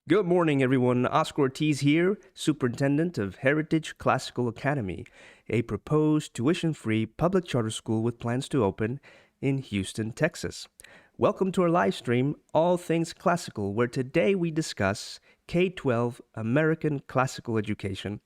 Good morning, everyone. Oscar Ortiz here, Superintendent of Heritage Classical Academy, a proposed tuition-free public charter school with plans to open in Houston, Texas. Welcome to our live stream, All Things Classical, where today we discuss K-12 American Classical Education.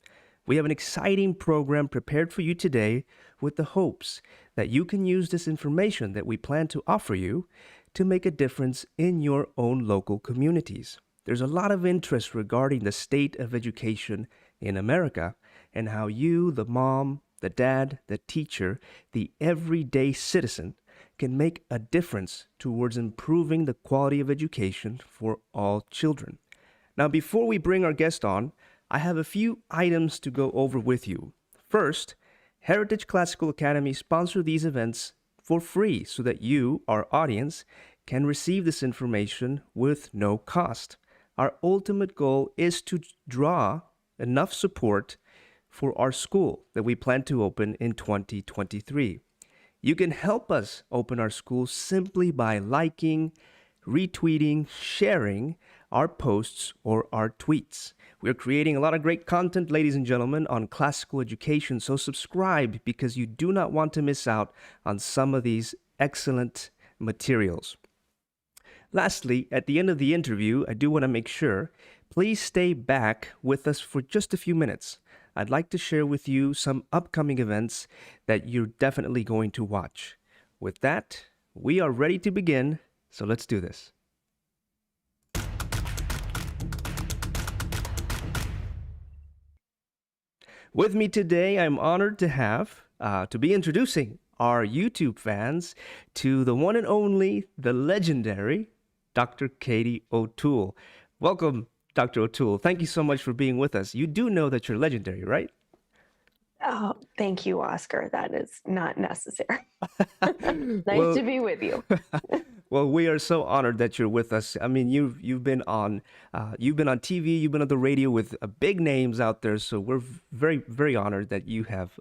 We have an exciting program prepared for you today with the hopes that you can use this information that we plan to offer you to make a difference in your own local communities. There's a lot of interest regarding the state of education in America and how you, the mom, the dad, the teacher, the everyday citizen, can make a difference towards improving the quality of education for all children. Now, before we bring our guest on, I have a few items to go over with you. First, Heritage Classical Academy sponsor these events for free so that you, our audience, can receive this information with no cost. Our ultimate goal is to draw enough support for our school that we plan to open in 2023. You can help us open our school simply by liking, retweeting, sharing our posts or our tweets. We're creating a lot of great content, ladies and gentlemen, on classical education, so subscribe because you do not want to miss out on some of these excellent materials. Lastly, at the end of the interview, I do want to make sure, please stay back with us for just a few minutes. I'd like to share with you some upcoming events that you're definitely going to watch. With that, we are ready to begin, so let's do this. With me today, I'm honored to have, to be introducing our YouTube fans to the one and only, the legendary, Dr. Katy O'Toole. Welcome, Dr. O'Toole. Thank you so much for being with us. You do know that you're legendary, right? Oh, thank you, Oscar. That is not necessary. Nice Well, to be with you. well, we are so honored that you're with us. I mean, you've been on TV, you've been on the radio with big names out there. So we're very honored that you have,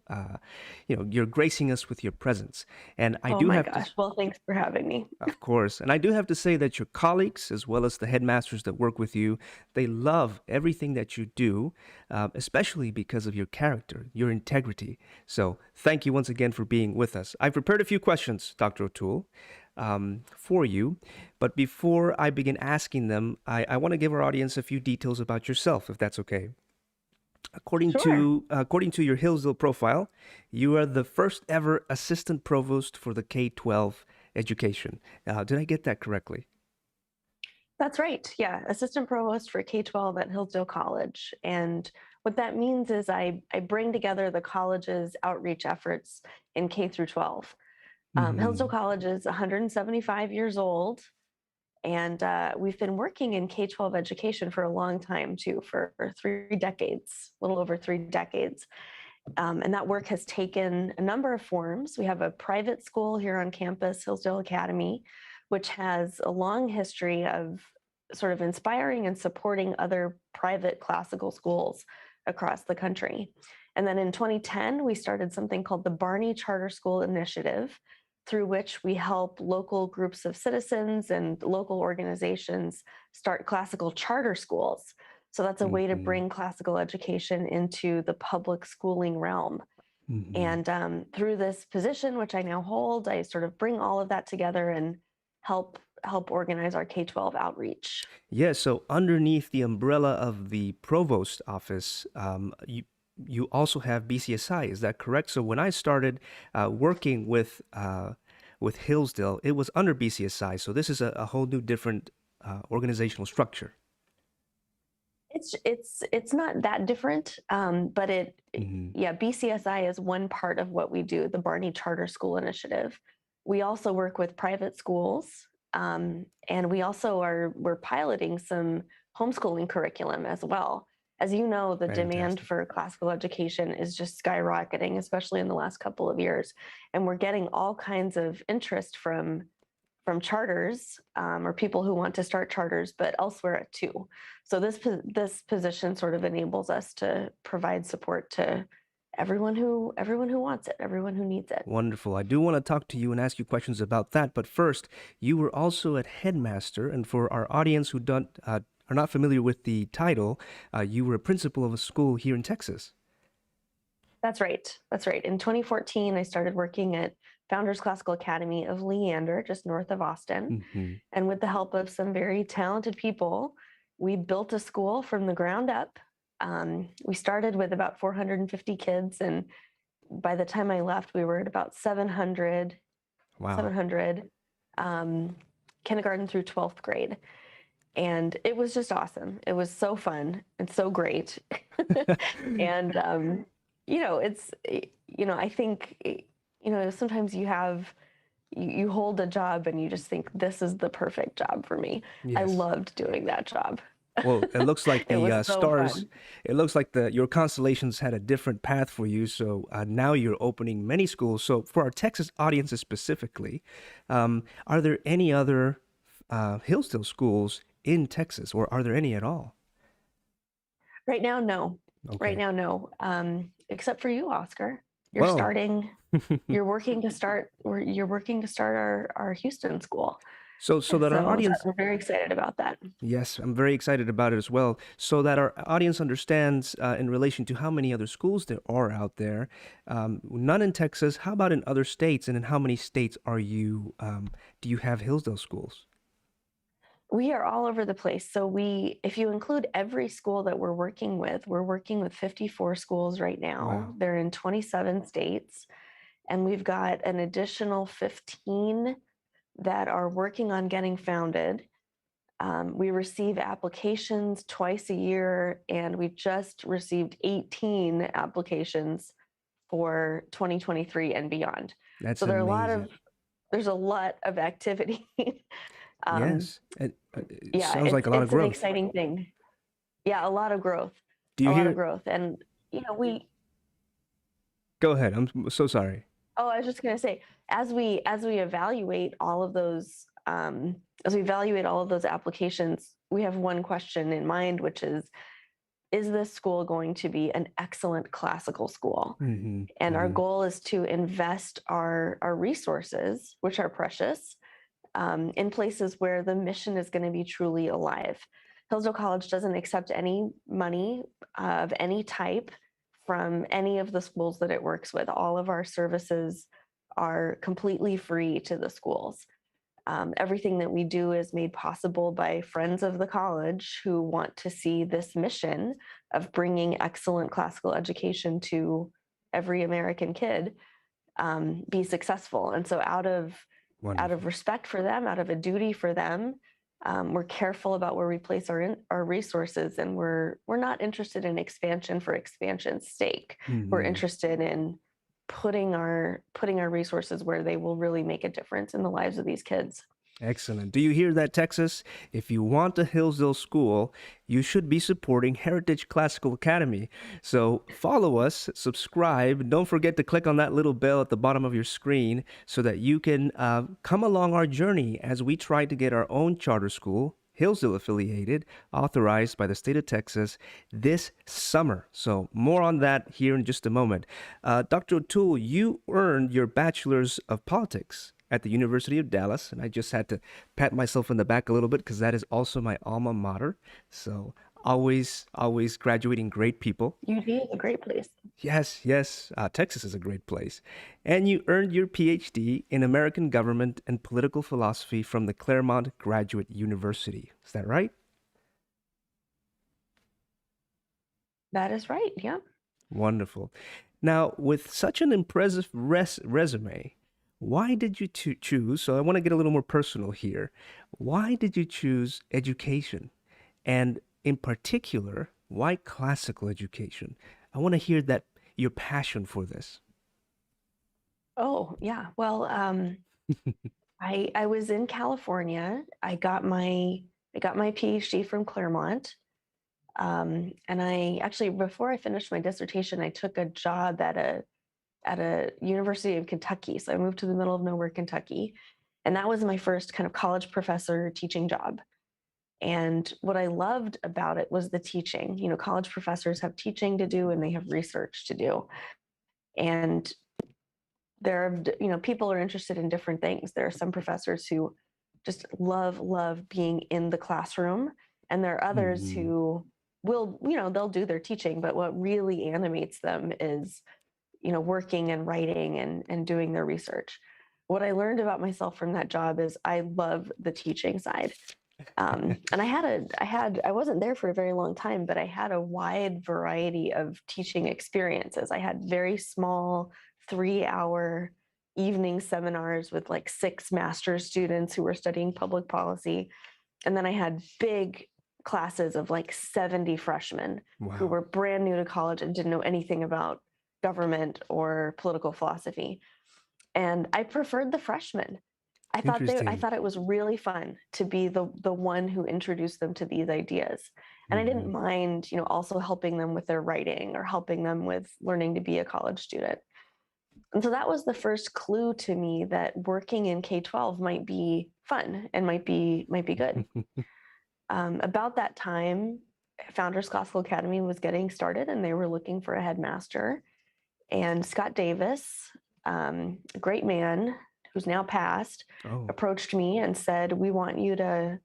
you're gracing us with your presence. And I Oh do my have to, gosh. Well, thanks for having me. of course, and I do have to say that your colleagues, as well as the headmasters that work with you, they love everything that you do, especially because of your character, your integrity. So thank you once again for being with us. I've prepared a few questions, Dr. O'Toole, for you. But before I begin asking them, I want to give our audience a few details about yourself, if that's okay. Sure. According to your Hillsdale profile, you are the first ever assistant provost for the K-12 education. Did I get that correctly? That's right. Yeah. Assistant provost for K-12 at Hillsdale College. And what that means is I bring together the college's outreach efforts in K through 12. Hillsdale Hmm. College is 175 years old. And we've been working in K-12 education for a long time, too, for 3 decades, a little over 3 decades. And that work has taken a number of forms. We have a private school here on campus, Hillsdale Academy, which has a long history of sort of inspiring and supporting other private classical schools across the country. And then in 2010, we started something called the Barney Charter School Initiative, through which we help local groups of citizens and local organizations start classical charter schools. So that's a way to Hmm. bring classical education into the public schooling realm. Hmm. And through this position, which I now hold, I sort of bring all of that together and help organize our K-12 outreach. Yeah, so underneath the umbrella of the provost office, you also have BCSI. Is that correct? So when I started working with Hillsdale, it was under BCSI. So this is a whole new different organizational structure. It's not that different, but Hmm. yeah, BCSI is one part of what we do, the Barney Charter School Initiative. We also work with private schools, and we're piloting some homeschooling curriculum as well. As you know, the demand Fantastic. for classical education is just skyrocketing, especially in the last couple of years, and we're getting all kinds of interest from charters, or people who want to start charters, but elsewhere too. So this position sort of enables us to provide support to everyone who wants it, everyone who needs it. Wonderful. I do want to talk to you and ask you questions about that. But first, you were also a headmaster, and for our audience who don't are not familiar with the title, you were a principal of a school here in Texas. That's right. That's right. In 2014, I started working at Founders Classical Academy of Leander, just north of Austin. Hmm. And with the help of some very talented people, we built a school from the ground up. We started with about 450 kids, and by the time I left, we were at about Wow. 700 kindergarten through 12th grade. And it was just awesome. It was so fun and so great. And, I think, sometimes you hold a job and you just think, this is the perfect job for me. I Yes. loved doing that job. Well, it looks like It the was so stars, fun. it looks like your constellations had a different path for you. So now you're opening many schools. So for our Texas audiences specifically, are there any other Hillsdale schools in Texas, or are there any at all? Right now, no. Right Okay. now, no. Except for you, Oscar. You're Well, starting, you're working to start our Houston school. so that our audience, We're very excited about that. yes, I'm very excited about it as well. So that our audience understands in relation to how many other schools there are out there, none in Texas. How about in other states? And in how many states do you have Hillsdale schools? We are all over the place. So if you include every school that we're working with 54 schools right now. Wow. They're in 27 states, and we've got an additional 15 that are working on getting founded. We receive applications twice a year, and we've just received 18 applications for 2023 and beyond. That's So amazing. there's a lot of activity. um, Yes. It yeah, sounds like a lot of it's an growth. exciting thing. Yeah, a lot of growth, Do a you lot of hear? growth, and we. Go ahead. I'm so sorry. Oh, I was just gonna say, as we evaluate all of those, as we evaluate all of those applications, we have one question in mind, which is this school going to be an excellent classical school? Hmm. And our Hmm. goal is to invest our resources, which are precious, in places where the mission is going to be truly alive. Hillsdale College doesn't accept any money of any type from any of the schools that it works with. All of our services are completely free to the schools. Everything that we do is made possible by friends of the college who want to see this mission of bringing excellent classical education to every American kid be successful. And so out of Wonderful. respect for them, out of a duty for them, we're careful about where we place our resources, and we're not interested in expansion for expansion's sake. We're Hmm. interested in putting our resources where they will really make a difference in the lives of these kids. Excellent. Do you hear that, Texas? If you want a Hillsdale school, you should be supporting Heritage Classical Academy. So follow us, subscribe, and don't forget to click on that little bell at the bottom of your screen so that you can come along our journey as we try to get our own charter school, Hillsdale affiliated, authorized by the state of Texas this summer. So more on that here in just a moment. Dr. O'Toole, you earned your Bachelor's of Politics at the University of Dallas, and I just had to pat myself in the back a little bit because that is also my alma mater. So always graduating great people. UD is a great place. Yes, yes, Texas is a great place. And you earned your PhD in American Government and Political Philosophy from the Claremont Graduate University. Is that right? That is right. Yeah. Wonderful. Now, with such an impressive resume, why did you choose? So I want to get a little more personal here. Why did you choose education? And in particular, why classical education? I want to hear that your passion for this. Oh, yeah. Well, I was in California. I got my PhD from Claremont. And I actually, before I finished my dissertation, I took a job at a University of Kentucky. So I moved to the middle of nowhere, Kentucky, and that was my first kind of college professor teaching job. And what I loved about it was the teaching. College professors have teaching to do and they have research to do. And people are interested in different things. There are some professors who just love being in the classroom And there are others Hmm. who will, they'll do their teaching, but what really animates them is, working and writing and doing their research. What I learned about myself from that job is I love the teaching side. And I wasn't there for a very long time, but I had a wide variety of teaching experiences. I had very small 3-hour evening seminars with like 6 master's students who were studying public policy. And then I had big classes of like 70 freshmen who Wow. were brand new to college and didn't know anything about government or political philosophy. And I preferred the freshmen. I Interesting. thought it was really fun to be the one who introduced them to these ideas. And I didn't Hmm. mind, also helping them with their writing or helping them with learning to be a college student. And so that was the first clue to me that working in K-12 might be fun and might be good. About that time, Founders Classical Academy was getting started, and they were looking for a headmaster. And Scott Davis, a great man who's now passed, Oh, approached me and said, we want you to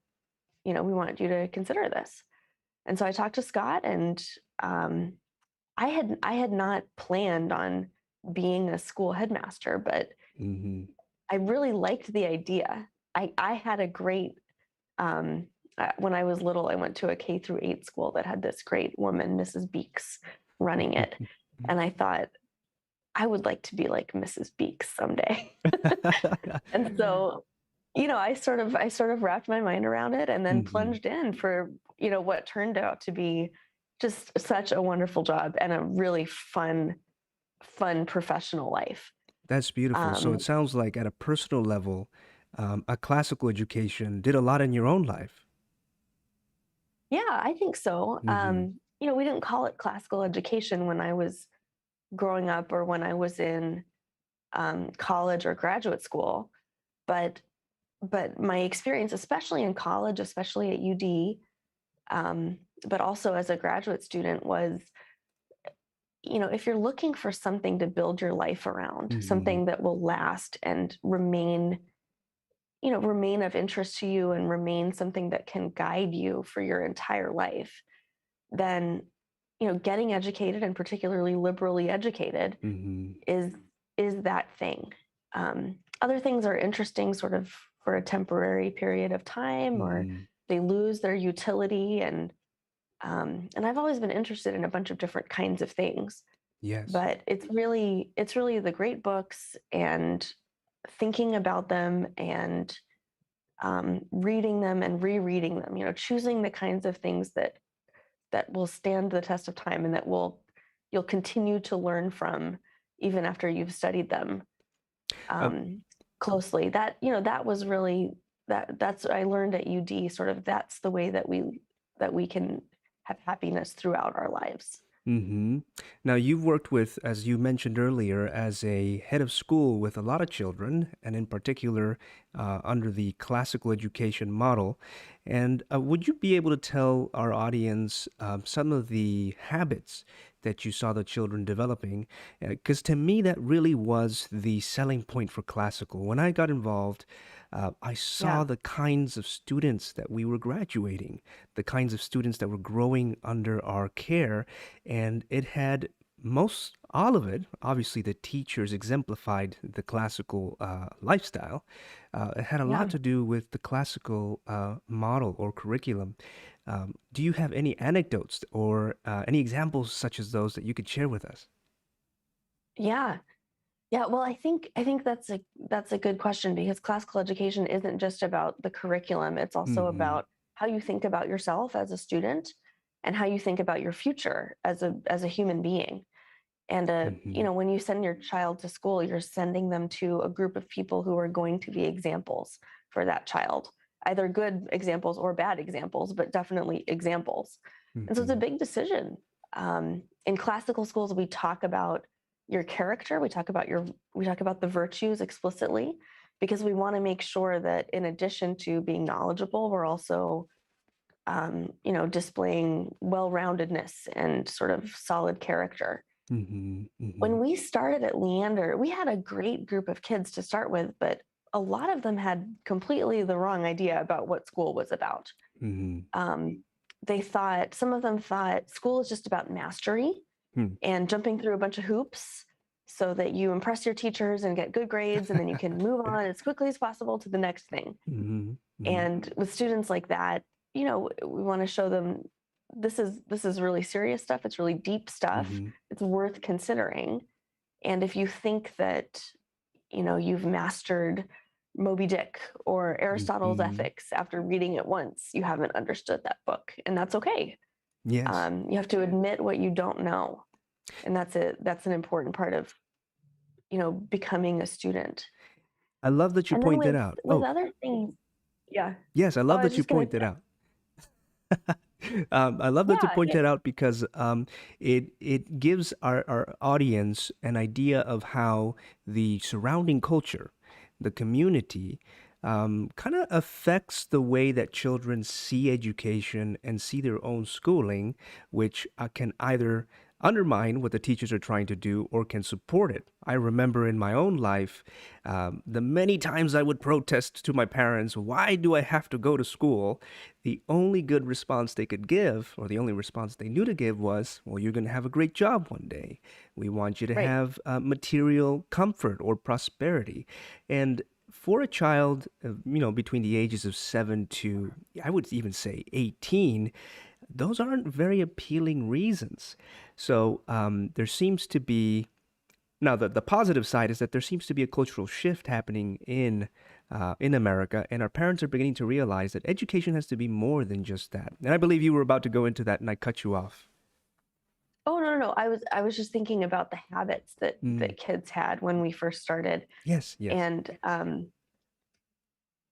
consider this." And so I talked to Scott, and I had not planned on being a school headmaster, but hmm, I really liked the idea. I had a great when I was little, I went to a K-8 school that had this great woman, Mrs. Beeks, running it, and I thought I would like to be like Mrs. Beeks someday. And so, I sort of wrapped my mind around it and then hmm. plunged in for, what turned out to be just such a wonderful job and a really fun professional life. That's beautiful. So it Um, sounds like at a personal level, a classical education did a lot in your own life. yeah, I think so. Hmm. We didn't call it classical education when I was growing up or when I was in college or graduate school, but my experience, especially in college, especially at UD, um, but also as a graduate student, was, if you're looking for something to build your life around, Hmm. something that will last and remain of interest to you and remain something that can guide you for your entire life, then, getting educated, and particularly liberally educated, Hmm. is that thing. Other things are interesting sort of for a temporary period of time, or Hmm. they lose their utility. And I've always been interested in a bunch of different kinds of things, Yes. but it's really the great books and thinking about them and reading them and rereading them. Choosing the kinds of things that will stand the test of time and that you'll continue to learn from even after you've studied them Uh, um, closely. That was really that's what I learned at UD. Sort of that's the way that we can have happiness throughout our lives. hmm. Now, you've worked with, as you mentioned earlier, as a head of school with a lot of children, and in particular, under the classical education model. And would you be able to tell our audience some of the habits that you saw the children developing? Because to me, that really was the selling point for classical. When I got involved, I saw Yeah, the kinds of students that we were graduating, the kinds of students that were growing under our care, and it had most all of it. Obviously, the teachers exemplified the classical lifestyle. It had a lot yeah. to do with the classical model or curriculum. Do you have any anecdotes or any examples such as those that you could share with us? Yeah. Yeah, well, I think that's a good question, because classical education isn't just about the curriculum. It's also Hmm. about how you think about yourself as a student and how you think about your future as a human being. And Hmm. when you send your child to school, you're sending them to a group of people who are going to be examples for that child, either good examples or bad examples, but definitely examples. And so it's a Hmm. big decision. In classical schools, we talk about your character, we talk about the virtues explicitly, because we want to make sure that in addition to being knowledgeable, we're also displaying well-roundedness and sort of solid character. Hmm. Hmm. When we started at Leander, we had a great group of kids to start with, but a lot of them had completely the wrong idea about what school was about. Hmm. Um, they thought, some of them thought school is just about mastery Hmm. and jumping through a bunch of hoops so that you impress your teachers and get good grades, and then you can move on as quickly as possible to the next thing. Mm-hmm. Mm-hmm. And with students like that, we want to show them this is really serious stuff. It's really deep stuff. Mm-hmm. It's worth considering. And if you think that, you've mastered Moby Dick or Aristotle's Mm-hmm. Ethics after reading it once, you haven't understood that book, and that's okay. Yes. You have to admit what you don't know, and that's an important part of becoming a student. I love that you And then point that with out. with Oh, other things, yeah. yes, I Oh, love I was that you just gonna point that say, out. I love that you yeah, point yeah, that out because it gives our audience an idea of how the surrounding culture, the community, kind of affects the way that children see education and see their own schooling, which can either undermine what the teachers are trying to do or can support it. I remember in my own life the many times I would protest to my parents, why do I have to go to school? The only good response they could give, or the only response they knew to give, was, well, you're going to have a great job one day. We want you to right. have material comfort or prosperity. And for a child, between the ages of 7 to, I would even say 18, those aren't very appealing reasons. So there seems to be now, the positive side is that there seems to be a cultural shift happening in America, and our parents are beginning to realize that education has to be more than just that. And I believe you were about to go into that, and I cut you off. Oh, no, no, no. I was just thinking about the habits that Mm. kids had when we first started. Yes, yes. And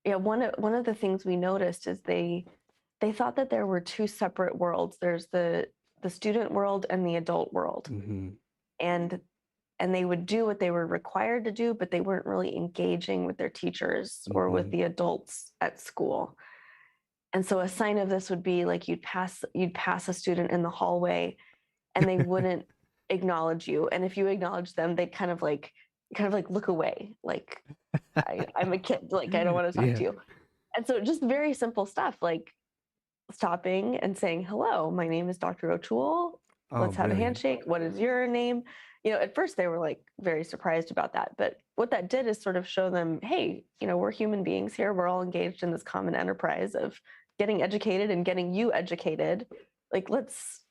yeah, one of the things we noticed is they thought that there were two separate worlds. There's the student world and the adult world. Mm-hmm. And and they would do what they were required to do, but they weren't really engaging with their teachers or with Mm-hmm. the adults at school. And so a sign of this would be like you'd pass a student in the hallway and they wouldn't acknowledge you. And if you acknowledge them, they'd kind of like look away, like I'm a kid, like I don't want to talk Yeah. to you. And so just very simple stuff like stopping and saying, hello, my name is Dr. O'Toole. Oh, Let's have a brilliant. handshake. What is your name? At first they were like very surprised about that. But what that did is sort of show them, hey, we're human beings here. We're all engaged in this common enterprise of getting educated and getting you educated. Like, let's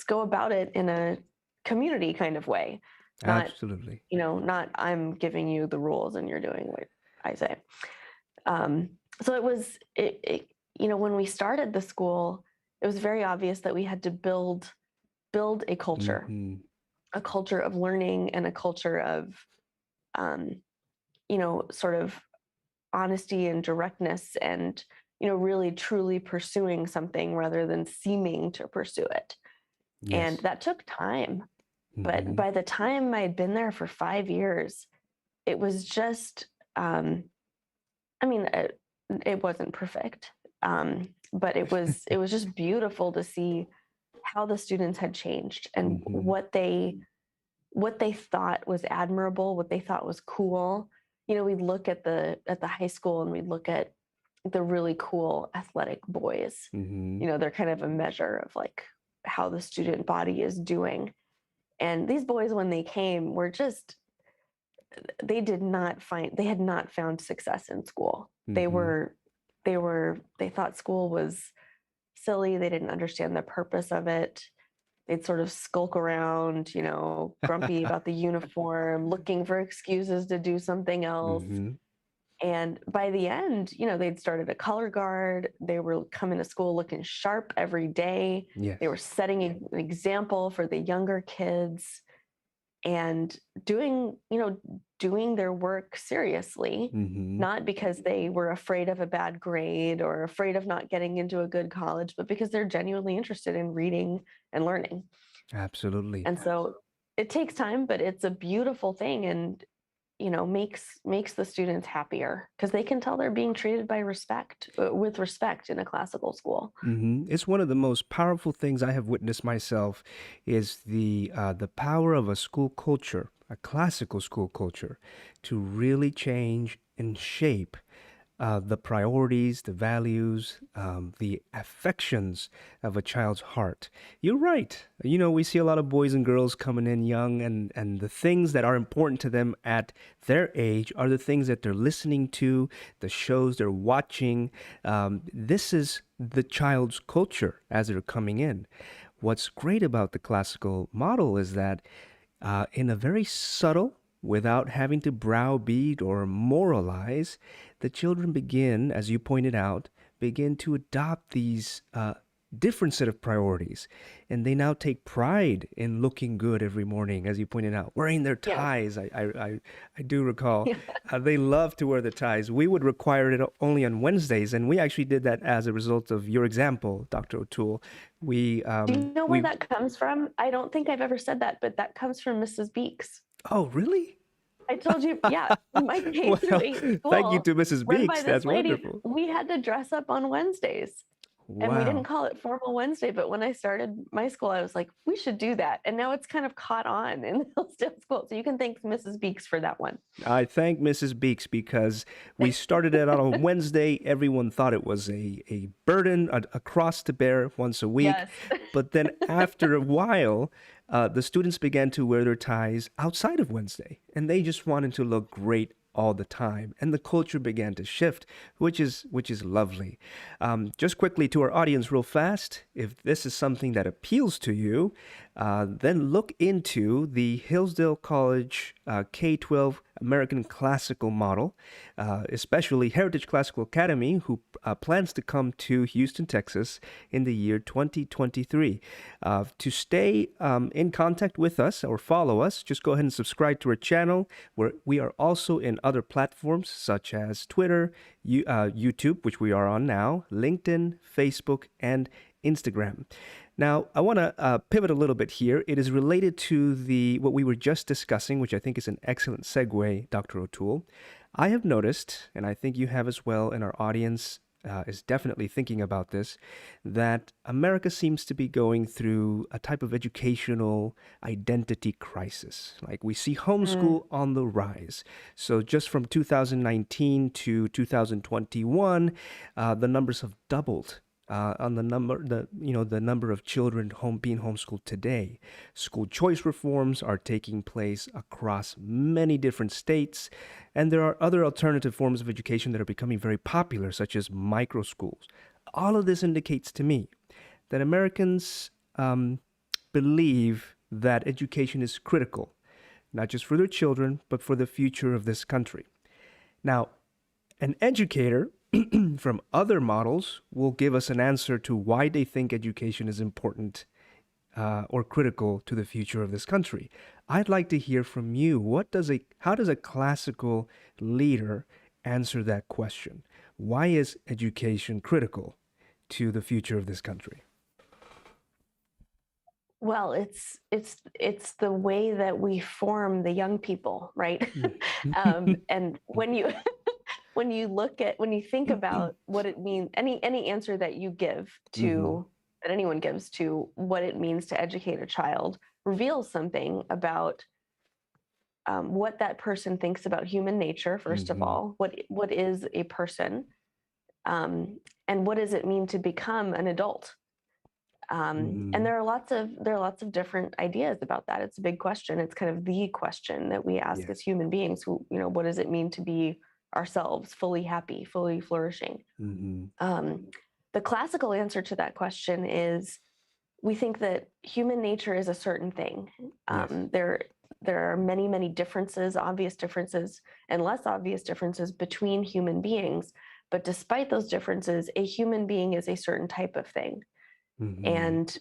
go about it in a community kind of way. Not, Absolutely. not I'm giving you the rules and you're doing what I say. So when we started the school, it was very obvious that we had to build Mm-hmm. a culture of learning and a culture of, sort of honesty and directness and, really truly pursuing something rather than seeming to pursue it. And Yes. that took time. But Mm-hmm. by the time I had been there for 5 years, it was just, I mean, it wasn't perfect, but it was just beautiful to see how the students had changed and Mm-hmm. what they thought was admirable, what they thought was cool. We'd look at the high school and we'd look at the really cool athletic boys. Mm-hmm. They're kind of a measure of like how the student body is doing. And these boys, when they came, were just they had not found success in school. They Mm-hmm. were they thought school was silly. They didn't understand the purpose of it. They'd sort of skulk around, grumpy about the uniform, looking for excuses to do something else. Mm-hmm. And by the end, they'd started a color guard. They were coming to school looking sharp every day. Yes. They were setting an example for the younger kids and doing their work seriously, Mm-hmm. not because they were afraid of a bad grade or afraid of not getting into a good college, but because they're genuinely interested in reading and learning. Absolutely. And so it takes time, but it's a beautiful thing, and makes the students happier because they can tell they're being treated with respect in a classical school. It's one of the most powerful things I have witnessed myself is the power of a school culture, a classical school culture, to really change and shape the priorities, the values, the affections of a child's heart. You're right. You know, we see a lot of boys and girls coming in young, and the things that are important to them at their age are the things that they're listening to, the shows they're watching. This is the child's culture as they're coming in. What's great about the classical model is that in a very subtle, without having to browbeat or moralize, the children begin, as you pointed out, begin to adopt these different set of priorities, and they now take pride in looking good every morning, as you pointed out, wearing their Yes. ties. I do recall they love to wear the ties. We would require it only on Wednesdays, and we actually did that as a result of your example, Dr. O'Toole. We Do you know where we that comes from? I don't think I've ever said that, but that comes from Mrs. Beeks. Oh, really? I told you, yeah, my K through Well, 8 thank you school to Mrs. run by Beeks. this That's lady, wonderful. we had to dress up on Wednesdays. And we didn't Wow. call it formal Wednesday, but when I started my school, I was like, we should do that. And now it's kind of caught on in the Hillsdale School. So you can thank Mrs. Beeks for that one. I thank Mrs. Beeks because we started it on a Wednesday. Everyone thought it was a burden, a cross to bear once a week. Yes. But then after a while, the students began to wear their ties outside of Wednesday, and they just wanted to look great all the time, and the culture began to shift, which is lovely. Just quickly to our audience, real fast, if this is something that appeals to you, then look into the Hillsdale College K-12 American Classical Model, especially Heritage Classical Academy, who plans to come to Houston, Texas in the year 2023. To stay in contact with us or follow us, just go ahead and subscribe to our channel, where we are also in other platforms such as Twitter, YouTube, which we are on now, LinkedIn, Facebook, and Instagram. Now, I want to pivot a little bit here. It is related to the what we were just discussing, which I think is an excellent segue, Dr. O'Toole. I have noticed, and I think you have as well, and our audience is definitely thinking about this, that America seems to be going through a type of educational identity crisis. Like we see Mm. homeschool on the rise. So just from 2019 to 2021, the numbers have doubled on the number of children being homeschooled today. School choice reforms are taking place across many different states, and there are other alternative forms of education that are becoming very popular, such as micro schools. All of this indicates to me that Americans believe that education is critical, not just for their children, but for the future of this country. Now, an educator from other models will give us an answer to why they think education is important or critical to the future of this country. I'd like to hear from you. How does a classical leader answer that question? Why is education critical to the future of this country? Well, it's the way that we form the young people, right? And when you when you think about what it means, any answer that you give Mm-hmm. to that anyone gives to what it means to educate a child reveals something about what that person thinks about human nature. First of Mm-hmm. all, what is a person, and what does it mean to become an adult? And Mm-hmm. there are lots of different ideas about that. It's a big question. It's kind of the question that we ask as Yes. human beings. Who, what does it mean to be ourselves, fully happy, fully flourishing? Mm-hmm. Um, the classical answer to that question is we think that human nature is a certain thing. Yes. There are many differences, obvious differences, and less obvious differences between human beings. But despite those differences, a human being is a certain type of thing, Mm-hmm. and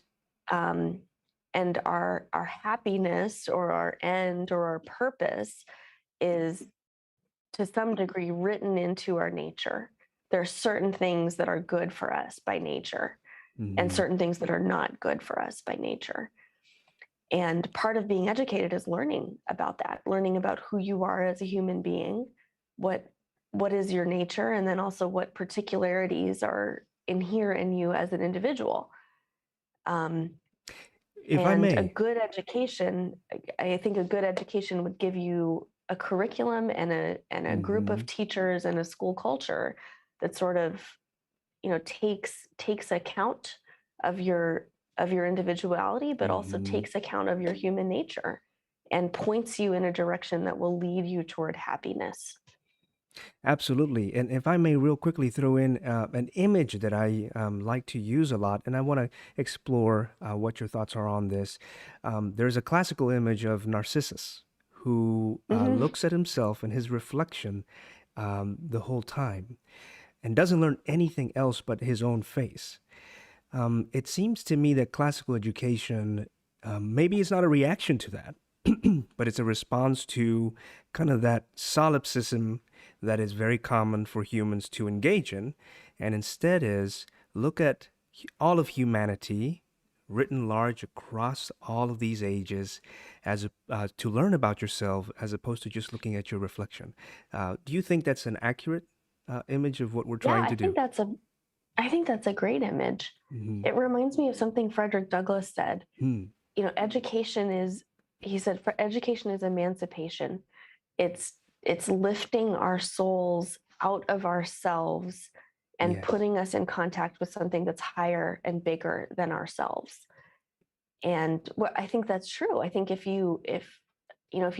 um, our happiness or our end or our purpose is to some degree written into our nature. There are certain things that are good for us by nature and Mm-hmm. certain things that are not good for us by nature. And part of being educated is learning about that, learning about who you are as a human being, what what is your nature, and then also what particularities are inherent in you as an individual. Um, If I and a may. good education, I think a good education would give you a curriculum and a group of Mm-hmm. teachers and a school culture that sort of, takes account of your individuality, but also Mm-hmm. takes account of your human nature and points you in a direction that will lead you toward happiness. Absolutely. And if I may real quickly throw in an image that I like to use a lot, and I want to explore what your thoughts are on this. There's a classical image of Narcissus who Hmm. looks at himself and his reflection the whole time and doesn't learn anything else but his own face. It seems to me that classical education, maybe it's not a reaction to that, but it's a response to kind of that solipsism that is very common for humans to engage in, and instead is look at all of humanity written large across all of these ages as to learn about yourself as opposed to just looking at your reflection. Do you think that's an accurate image of what we're Yeah, trying to do? I think that's a great image. Mm-hmm. It reminds me of something Frederick Douglass said. Hmm. Education is, he said, for education is emancipation. It's lifting our souls out of ourselves and Yes. putting us in contact with something that's higher and bigger than ourselves. And what I think that's true. I think if you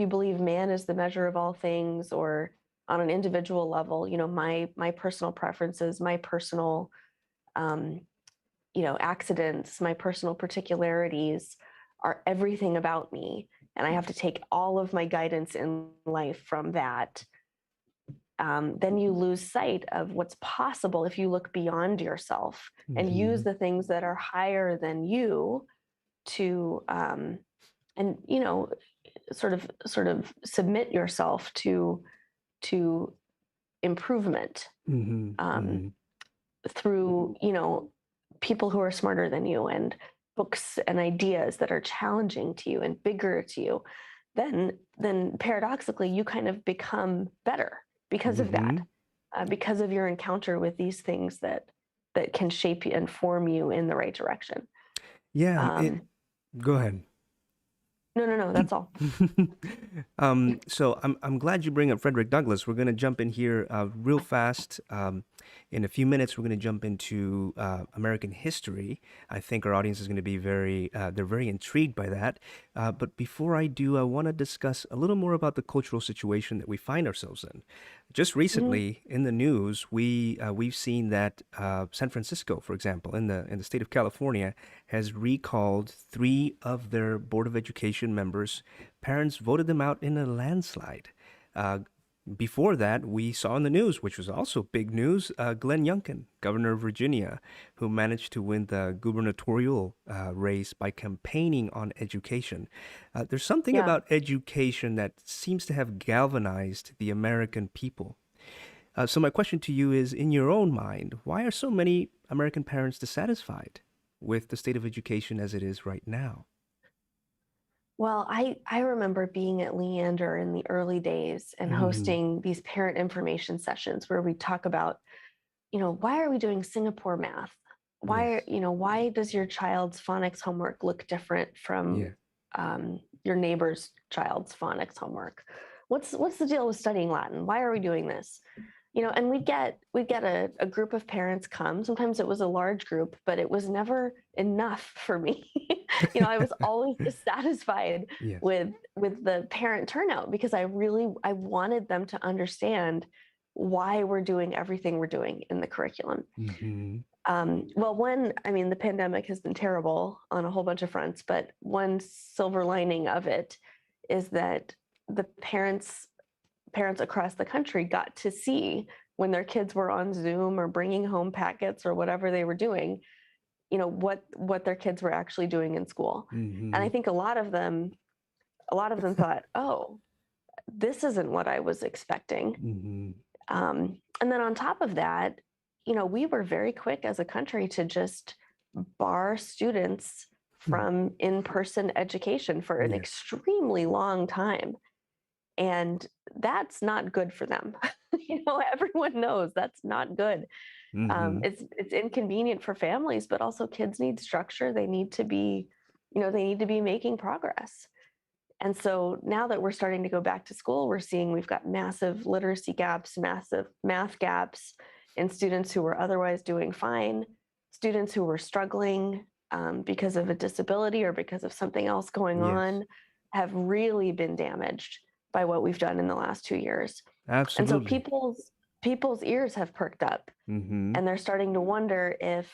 believe man is the measure of all things, or on an individual level, my personal preferences, my personal um, accidents, my personal particularities are everything about me. And I have to take all of my guidance in life from that. Then you lose sight of what's possible if you look beyond yourself and use Mm-hmm. the things that are higher than you to, and sort of submit yourself to improvement, Mm-hmm. um, Mm-hmm. through people who are smarter than you, and books and ideas that are challenging to you and bigger to you. Then paradoxically you kind of become better because of that, Mm-hmm. because of your encounter with these things that can shape you and form you in the right direction. Yeah, um go ahead. no, no, no, that's all. So I'm glad you bring up Frederick Douglass. We're going to jump in here real fast. In a few minutes, we're going to jump into American history. I think our audience is going to be they're very intrigued by that. But before I do, I want to discuss a little more about the cultural situation that we find ourselves in. Just Mhm. recently in the news, we've seen that San Francisco, for example, in the state of California, has recalled three of their Board of Education members. Parents voted them out in a landslide. Uh, Before that, we saw in the news, which was also big news, Glenn Youngkin, governor of Virginia, who managed to win the gubernatorial race by campaigning on education. There's something Yeah. about education that seems to have galvanized the American people. So, my question to you is, in your own mind, why are so many American parents dissatisfied with the state of education as it is right now? Well, I remember being at Leander in the early days and Mm-hmm. hosting these parent information sessions where we talk about, why are we doing Singapore math? Yes. Why does your child's phonics homework look different from Yeah. your neighbor's child's phonics homework? What's the deal with studying Latin? Why are we doing this? And we'd get a group of parents come. Sometimes it was a large group, but it was never enough for me. I was always dissatisfied Yes. with the parent turnout, because I wanted them to understand why we're doing everything we're doing in the curriculum. Mm-hmm. Well, one, I mean, the pandemic has been terrible on a whole bunch of fronts, but one silver lining of it is that the parents across the country got to see, when their kids were on Zoom or bringing home packets or whatever they were doing, what their kids were actually doing in school. And Mm-hmm. I think a lot of them thought, oh, this isn't what I was expecting. Mm-hmm. And then on top of that, we were very quick as a country to just bar students from in-person education for an Yes. extremely long time. And that's not good for them. Everyone knows that's not good. Mm-hmm. It's inconvenient for families, but also kids need structure. They need to be making progress. And so now that we're starting to go back to school, we're seeing we've got massive literacy gaps, massive math gaps in students who were otherwise doing fine, students who were struggling because of a disability or because of something else going Yes, on have really been damaged by what we've done in the last 2 years. And so absolutely. people's ears have perked up, Mm-hmm. and they're starting to wonder if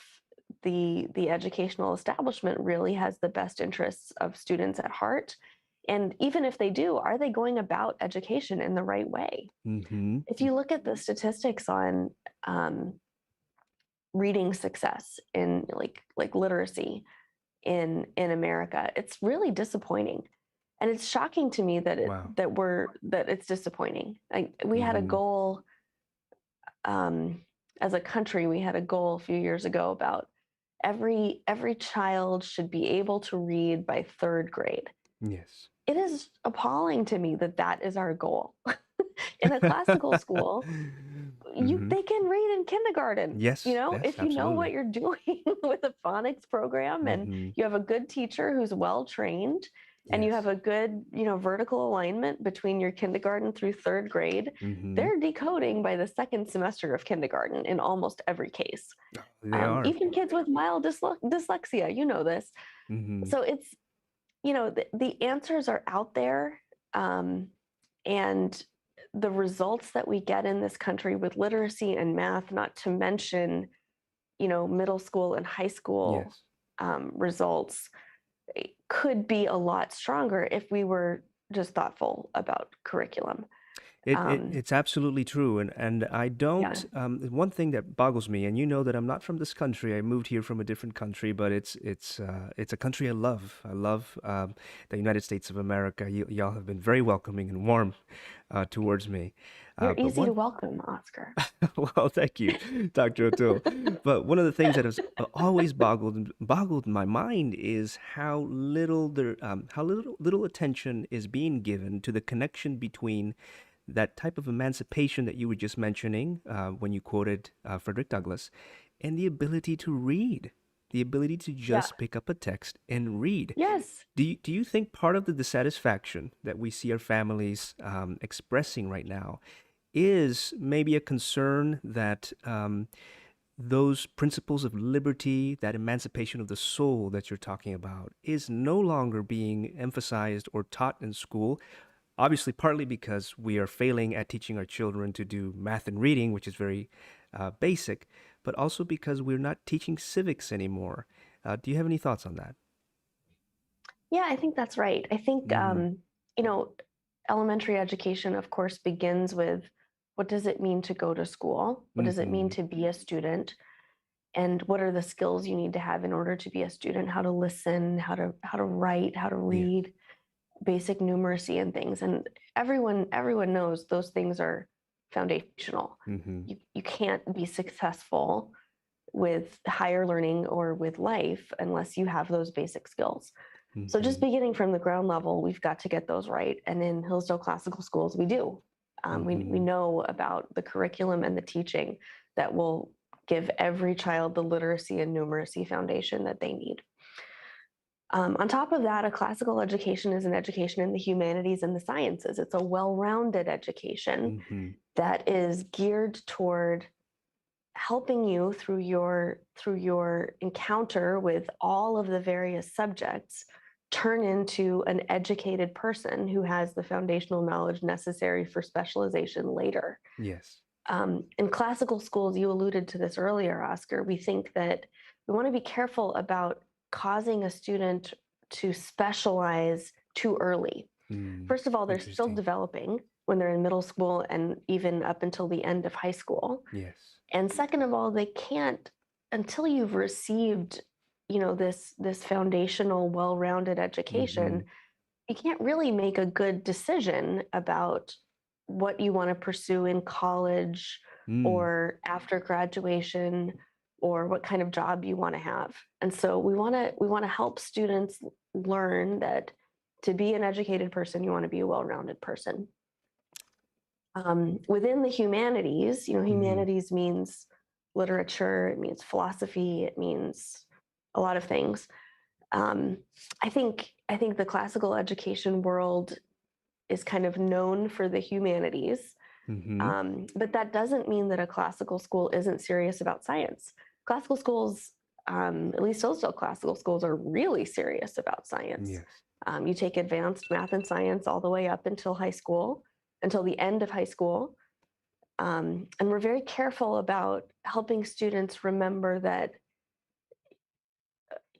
the educational establishment really has the best interests of students at heart. And even if they do, are they going about education in the right way? Mm-hmm. If you look at the statistics on um, reading success in like literacy in America, it's really disappointing. And it's shocking to me that Wow. it's disappointing. We had a Mm-hmm. goal um, as a country. We had a goal a few years ago about every child should be able to read by third grade. Yes. It is appalling to me that that is our goal. In a classical school, Mm-hmm. they can read in kindergarten. Yes, yes, If you know what absolutely. you're doing with a phonics program, and Mm-hmm. you have a good teacher who's well trained, and you have Yes. a good, vertical alignment between your kindergarten through third grade, Mm-hmm. they're decoding by the second semester of kindergarten in almost every case. They are. Even kids with mild dyslexia, you know this. Mm-hmm. So it's, the answers are out there. Um, and the results that we get in this country with literacy and math, not to mention, middle school and high school Yes. results, could be a lot stronger if we were just thoughtful about curriculum. Um, It's absolutely true, and I yeah, don't. One thing that boggles me, and you know that I'm not from this country. I moved here from a different country, but it's a country I love. I love the United States of America. Y'all have been very welcoming and warm towards me. you're But easy to one, welcome, Oscar. well, thank you, Dr. O'Toole. But one of the things that has always boggled my mind is how little attention is being given to the connection between that type of emancipation that you were just mentioning when you quoted Frederick Douglass, and the ability to read, the ability to Yeah. just pick up a text and read. Yes. Do you think part of the dissatisfaction that we see our families expressing right now is maybe a concern that those principles of liberty, that emancipation of the soul that you're talking about, is no longer being emphasized or taught in school? Obviously, partly because we are failing at teaching our children to do math and reading, which is very basic, but also because we're not teaching civics anymore. Do you have any thoughts on that? Yeah, I think that's right. I think, Mm-hmm. you know, elementary education, of course, begins with what does it mean to go to school? What does it mean Mm-hmm. to be a student? And what are the skills you need to have in order to be a student? How to listen, how to write, how to Yes. read, basic numeracy and things. And everyone knows those things are foundational. Mm-hmm. You can't be successful with higher learning or with life unless you have those basic skills. So just Mm-hmm. beginning from the ground level, we've got to get those right. And in Hillsdale Classical Schools, we do. We Mm-hmm. know about the curriculum and the teaching that will give every child the literacy and numeracy foundation that they need. On top of that, a classical education is an education in the humanities and the sciences. It's a well-rounded education Mm-hmm. that is geared toward helping you through your encounter with all of the various subjects turn into an educated person who has the foundational knowledge necessary for specialization later. Yes. In classical schools, you alluded to this earlier, Oscar, we think that we want to be careful about causing a student to specialize too early. Mm. First of all, they're still Interesting. developing when they're in middle school and even up until the end of high school. Yes. And second of all, they can't, until you've received, this foundational, well-rounded Mm-hmm. education, you can't really make a good decision about what you want to pursue in college Mm. or after graduation or what kind of job you want to have. And so we want to help students learn that to be an educated person, you want to be a well-rounded person. Within the humanities, Mm-hmm. humanities means literature, it means philosophy, it means a lot of things. Um, I think the classical education world is kind of known for the humanities, Mm-hmm. but that doesn't mean that a classical school isn't serious about science. Classical schools, at least Hillsdale classical schools, are really serious about science. Yes. You take advanced math and science all the way up until high school, until the end of high school. And we're very careful about helping students remember that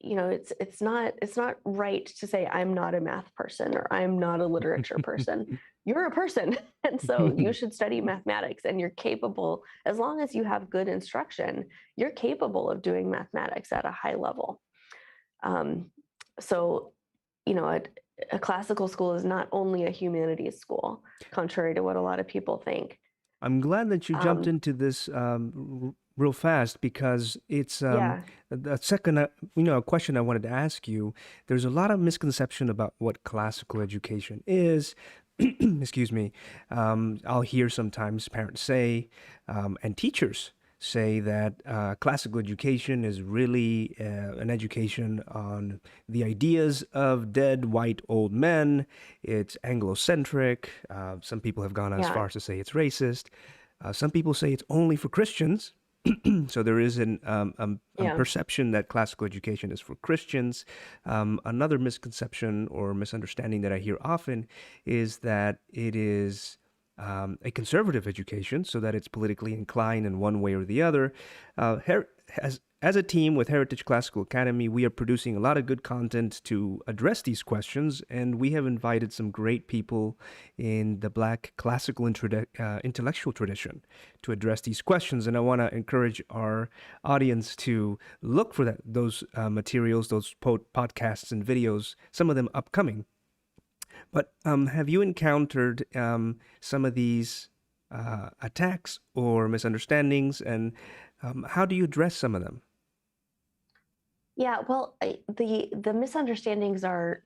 it's not right to say I'm not a math person or I'm not a literature person. You're a person, and so you should study mathematics, and you're capable, as long as you have good instruction, you're capable of doing mathematics at a high level. um, so a classical school is not only a humanities school, contrary to what a lot of people think. I'm glad that you jumped um, into this real fast because it's yeah. a second, a question I wanted to ask you. There's a lot of misconception about what classical education is. Excuse me. I'll hear sometimes parents say, and teachers say that classical education is really an education on the ideas of dead white old men. It's Anglo-centric. Some people have gone as Yeah. far as to say it's racist. Some people say it's only for Christians. So there is a Yeah. perception that classical education is for Christians. Another misconception or misunderstanding that I hear often is that it is a conservative education, so that it's politically inclined in one way or the other. As a team with Heritage Classical Academy, we are producing a lot of good content to address these questions, and we have invited some great people in the Black classical intellectual tradition to address these questions. And I want to encourage our audience to look for those materials, those podcasts and videos, some of them upcoming. But have you encountered some of these attacks or misunderstandings, and how do you address some of them? Yeah, well, the misunderstandings are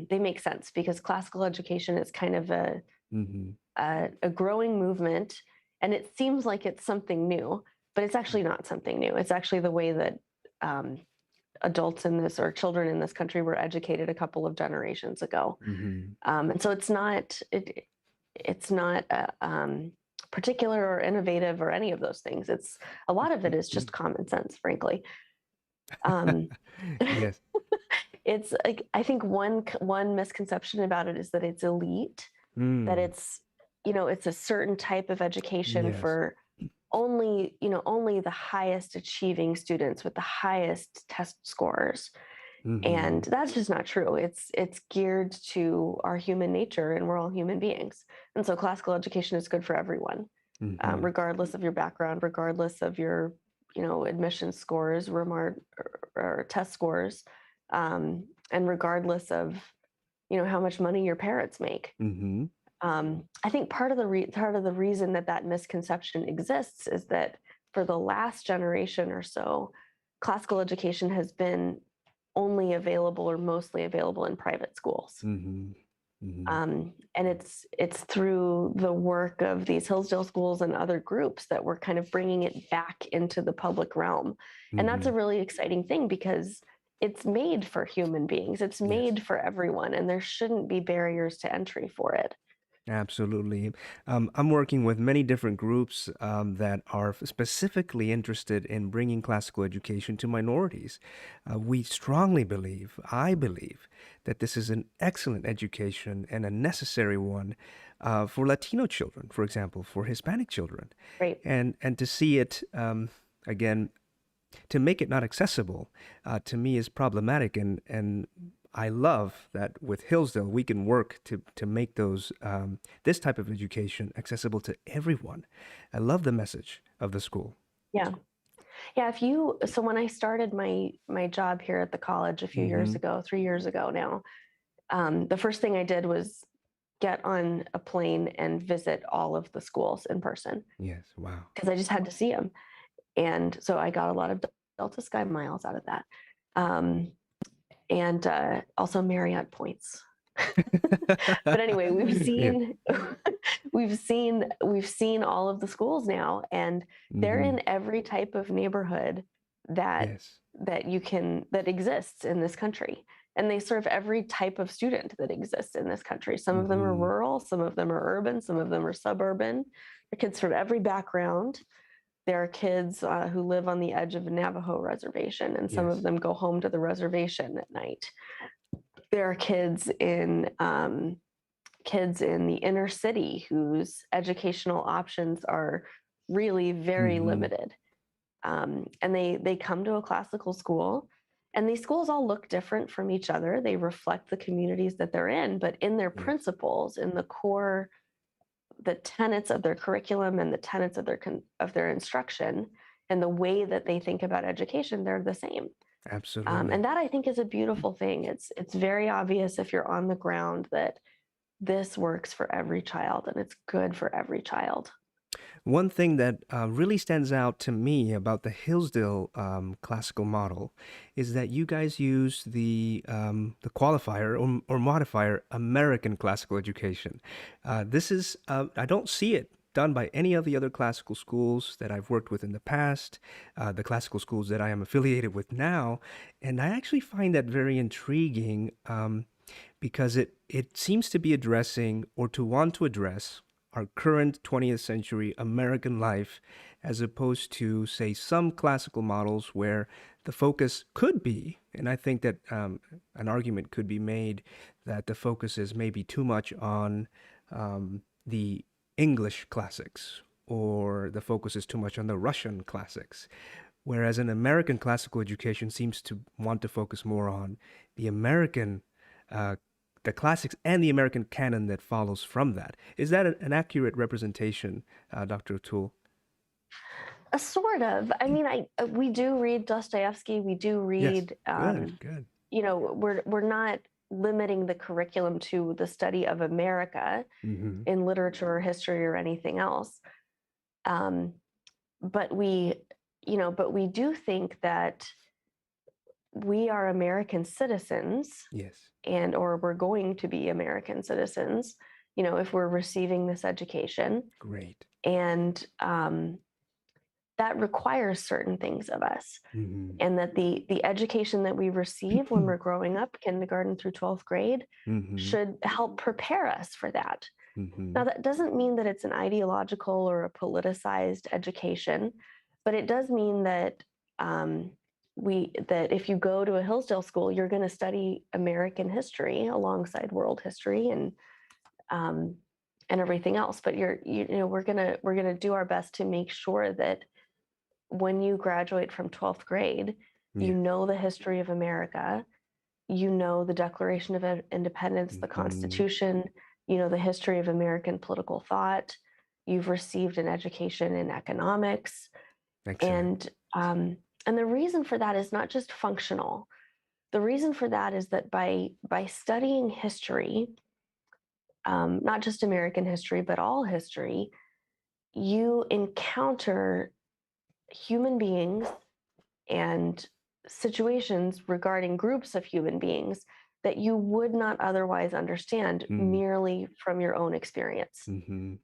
they make sense because classical education is kind of Mm-hmm. a growing movement, and it seems like it's something new, but it's actually not something new. It's actually the way that um, adults in this or children in this country were educated a couple of generations ago, Mm-hmm. and so it's not particular or innovative or any of those things. It's a lot of it is just common sense, frankly. Um, Yes. it's like I think one misconception about it is that it's elite, that Mm. it's a certain type of education Yes. for only the highest achieving students with the highest test scores. Mm-hmm. And that's just not true. It's geared to our human nature, and we're all human beings. And so classical education is good for everyone, Mm-hmm. regardless of your background, regardless of your admission scores, or test scores, and regardless of how much money your parents make. Mm-hmm. I think part of the reason that misconception exists is that for the last generation or so, classical education has been only available or mostly available in private schools. Mm-hmm. Mm-hmm. And it's through the work of these Hillsdale schools and other groups that we're kind of bringing it back into the public realm. And that's Mm-hmm. a really exciting thing because it's made for human beings. It's Yes. made for everyone, and there shouldn't be barriers to entry for it. Absolutely. I'm working with many different groups that are specifically interested in bringing classical education to minorities. We strongly believe, I believe, that this is an excellent education and a necessary one for Latino children, for example, for Hispanic children. Right. And to see it, again, to make it not accessible, to me is problematic. And I love that with Hillsdale, we can work to make those this type of education accessible to everyone. I love the message of the school. Yeah. Yeah. So when I started my job here at the college a few years Mm-hmm. ago, 3 years ago now, the first thing I did was get on a plane and visit all of the schools in person Yes. Wow. because I just had to see them. And so I got a lot of Delta Sky miles out of that. Um, and also Marriott points. But anyway, we've Yeah. seen we've seen all of the schools now, and they're Mm-hmm. in every type of neighborhood that Yes. that exists in this country. And they serve every type of student that exists in this country. Some of them are Mm-hmm. rural, some of them are urban, some of them are suburban. The kids from every background. There are kids who live on the edge of a Navajo reservation, and some of Yes. them go home to the reservation at night. There are kids in the inner city whose educational options are really very Mm-hmm. limited. And they come to a classical school, and these schools all look different from each other. They reflect the communities that they're in, but in their Yes. principles, in the core, the tenets of their curriculum and the tenets of their instruction, and the way that they think about education, they're the same. Absolutely. And that, I think, is a beautiful thing. It's very obvious if you're on the ground that this works for every child and it's good for every child. One thing that really stands out to me about the Hillsdale classical model is that you guys use the qualifier or modifier American classical education. This is I don't see it done by any of the other classical schools that I've worked with in the past, the classical schools that I am affiliated with now, and I actually find that very intriguing because it seems to be addressing or to want to address our current 20th century American life, as opposed to, say, some classical models where the focus could be, and I think that an argument could be made that the focus is maybe too much on the English classics, or the focus is too much on the Russian classics. Whereas an American classical education seems to want to focus more on the American uh, the classics and the American canon that follows from that. Is that an accurate representation, Dr. O'Toole? Sort of. I mean, I we do read Dostoevsky. We do Yes. read. Good, good. We're not limiting the curriculum to the study of America Mm-hmm. in literature or history or anything else. Um, but we do think that we are American citizens, Yes. and or we're going to be American citizens, if we're receiving this education. Great. And that requires certain things of us. Mm-hmm. And that the education that we receive when we're growing up, kindergarten through 12th grade, Mm-hmm. should help prepare us for that. Mm-hmm. Now, that doesn't mean that it's an ideological or a politicized education, but it does mean that that if you go to a Hillsdale school, you're going to study American history alongside world history um, and everything else. But we're gonna do our best to make sure that when you graduate from 12th grade, you Yes. know the history of America, you know the Declaration of Independence, the Mm-hmm. Constitution, you know the history of American political thought, you've received an education in economics, Excellent. and um, and the reason for that is not just functional. The reason for that is that by studying history, not just American history but all history, you encounter human beings and situations regarding groups of human beings that you would not otherwise understand Mm. merely from your own experience. Mm-hmm.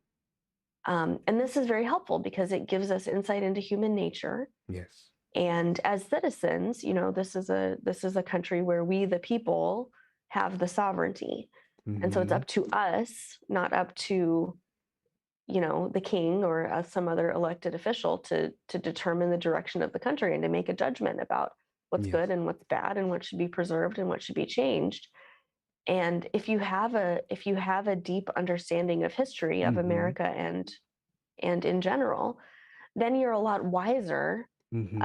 And this is very helpful because it gives us insight into human nature. Yes. And as citizens, this is a country where we, the people, have the sovereignty. And so it's Mm-hmm. up to us, not up to the king or some other elected official to determine the direction of the country and to make a judgment about what's Yes. good and what's bad and what should be preserved and what should be changed. And if you have a deep understanding of history of Mm-hmm. America and in general, then you're a lot wiser Mm-hmm.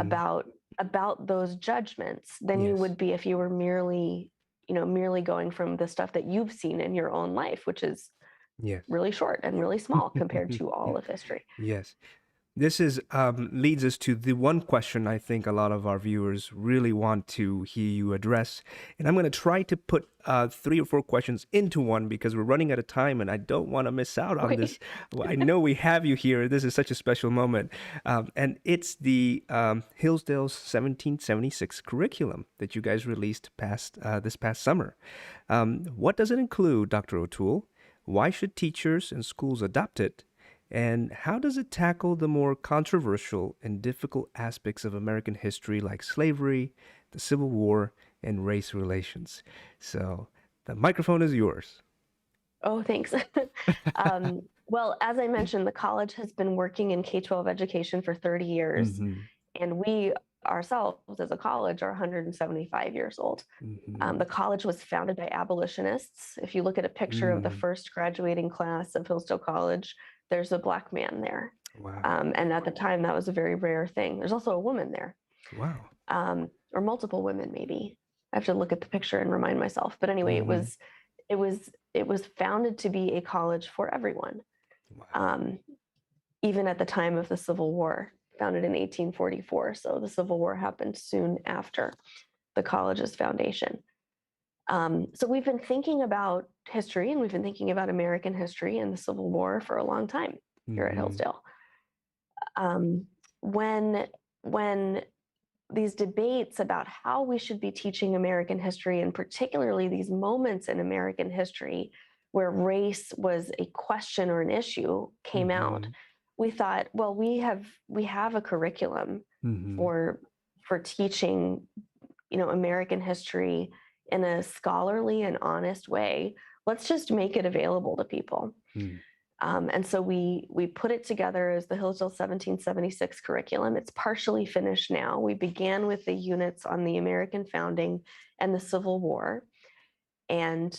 about those judgments than you Yes. would be if you were merely going from the stuff that you've seen in your own life, which is Yes. really short and really small compared to all of history. Yes. This is leads us to the one question I think a lot of our viewers really want to hear you address, and I'm going to try to put 3 or 4 questions into one because we're running out of time, and I don't want to miss out on Okay. this. Well, I know we have you here. This is such a special moment, and it's the Hillsdale's 1776 curriculum that you guys released this past summer. What does it include, Dr. O'Toole? Why should teachers and schools adopt it? And how does it tackle the more controversial and difficult aspects of American history like slavery, the Civil War, and race relations? So the microphone is yours. Oh, thanks. Well, as I mentioned, the college has been working in K-12 education for 30 years, Mm-hmm. and we ourselves as a college are 175 years old. Mm-hmm. The college was founded by abolitionists. If you look at a picture of the Mm. first graduating class of Hillsdale College, there's a Black man there. Wow. And at the time, that was a very rare thing. There's also a woman there, Wow. or multiple women, maybe. I have to look at the picture and remind myself. But anyway, Mm-hmm. it was founded to be a college for everyone, Wow. um, even at the time of the Civil War, founded in 1844. So the Civil War happened soon after the college's foundation. So we've been thinking about history, and we've been thinking about American history and the Civil War for a long time here at Mm-hmm. Hillsdale. Um, when when these debates about how we should be teaching American history, and particularly these moments in American history where race was a question or an issue, came out, Mm-hmm. we thought, well, we have a curriculum Mm-hmm. for teaching, American history in a scholarly and honest way. Let's just make it available to people. Mm. And so we put it together as the Hillsdale 1776 curriculum. It's partially finished now. We began with the units on the American founding and the Civil War. And